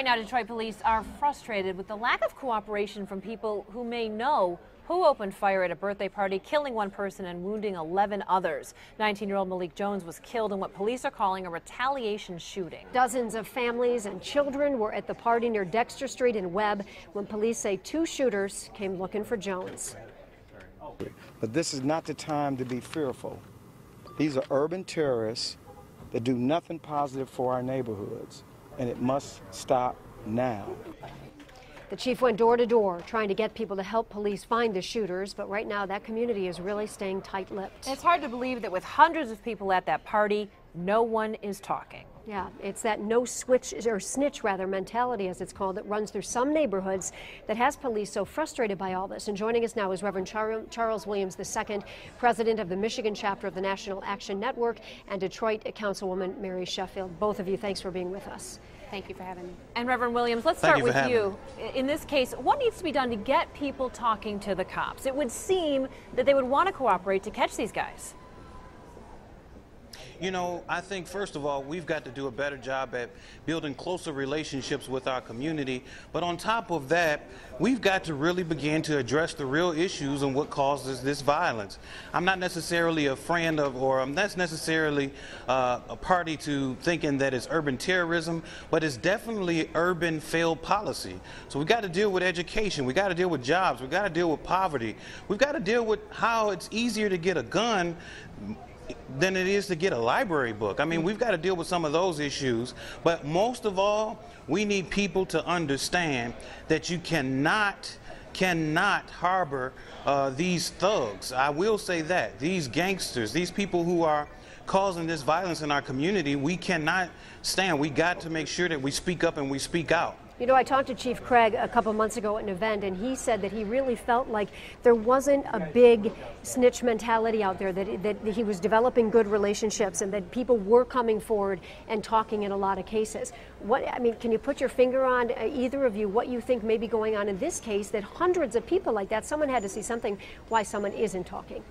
Right now, Detroit police are frustrated with the lack of cooperation from people who may know who opened fire at a birthday party, killing one person and wounding 11 others. 19-year-old Malik Jones was killed in what police are calling a retaliation shooting. Dozens of families and children were at the party near Dexter Street in Webb when police say two shooters came looking for Jones. But this is not the time to be fearful. These are urban terrorists that do nothing positive for our neighborhoods, and it must stop now. The chief went door to door trying to get people to help police find the shooters, but right now that community is really staying tight-lipped. It's hard to believe that with hundreds of people at that party, no one is talking. Yeah, it's that no-switch or snitch rather mentality, as it's called, that runs through some neighborhoods that has police so frustrated by all this. And joining us now is Reverend Charles Williams II, president of the Michigan chapter of the National Action Network, and Detroit Councilwoman Mary Sheffield. Both of you, thanks for being with us. Thank you for having me. And Reverend Williams, let's start with you. In this case, what needs to be done to get people talking to the cops? It would seem that they would want to cooperate to catch these guys. You know, I think, first of all, we've got to do a better job at building closer relationships with our community. But on top of that, we've got to really begin to address the real issues and what causes this violence. I'm not necessarily a friend of, or I'm not necessarily a party to thinking that it's urban terrorism, but it's definitely urban failed policy. So we've got to deal with education. We've got to deal with jobs. We've got to deal with poverty. We've got to deal with how it's easier to get a gun than it is to get a library book. I mean, we've got to deal with some of those issues, but most of all, we need people to understand that you cannot harbor these thugs. I will say that. These gangsters, these people who are causing this violence in our community, we cannot stand. We got to make sure that we speak up and we speak out. You know, I talked to Chief Craig a couple months ago at an event, and he said that he really felt like there wasn't a big snitch mentality out there, that he was developing good relationships and that people were coming forward and talking in a lot of cases. I mean, can you put your finger on, either of you, what you think may be going on in this case, that hundreds of people like that, someone had to see something why someone isn't talking?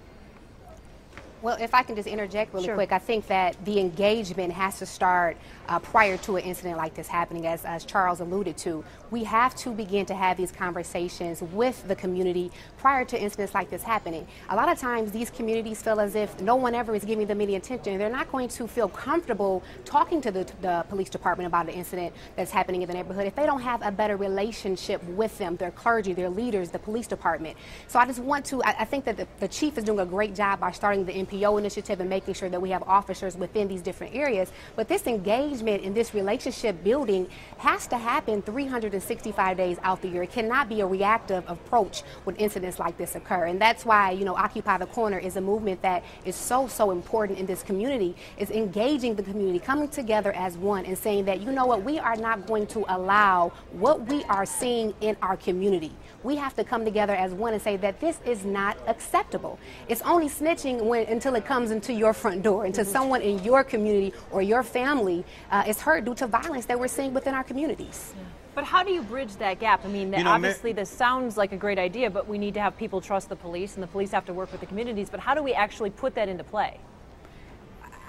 Well, if I can just interject really quick, I think that the engagement has to start prior to an incident like this happening, as Charles alluded to. We have to begin to have these conversations with the community prior to incidents like this happening. A lot of times these communities feel as if no one ever is giving them any attention. They're not going to feel comfortable talking to the police department about an incident that's happening in the neighborhood if they don't have a better relationship with them, their clergy, their leaders, the police department. So I just want to, I think that the chief is doing a great job by starting the NPO initiative and making sure that we have officers within these different areas. But this engagement and this relationship building has to happen 365 days out the year. It cannot be a reactive approach when incidents like this occur. And that's why, you know, Occupy the Corner is a movement that is so important in this community, is engaging the community, coming together as one and saying that, you know what, we are not going to allow what we are seeing in our community. We have to come together as one and say that this is not acceptable. It's only snitching until it comes into your front door, until someone in your community or your family is hurt due to violence that we're seeing within our communities. But how do you bridge that gap? I mean, obviously this sounds like a great idea, but we need to have people trust the police, and the police have to work with the communities. But how do we actually put that into play?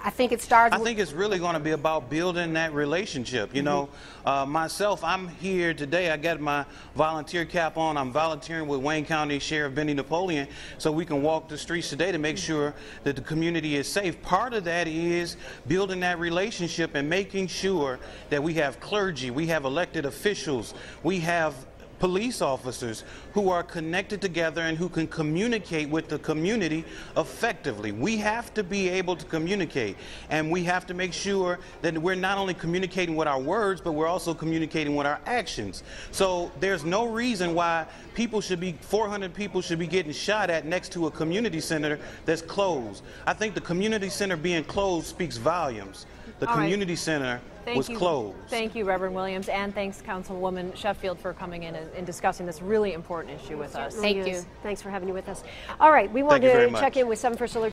I think it starts. I think it's really going to be about building that relationship. You know, myself, I'm here today. I got my volunteer cap on. I'm volunteering with Wayne County Sheriff Benny Napoleon so we can walk the streets today to make sure that the community is safe. Part of that is building that relationship and making sure that we have clergy, we have elected officials, we have police officers who are connected together and who can communicate with the community effectively. We have to be able to communicate, and we have to make sure that we're not only communicating with our words, but we're also communicating with our actions. So there's no reason why 400 people should be getting shot at next to a community center that's closed. I think the community center being closed speaks volumes. The community center was closed. Thank you, Reverend Williams, and thanks, Councilwoman Sheffield, for coming in and discussing this really important issue with us. Thank you. Thanks for having you with us. All right, we want to check in with some First Alert.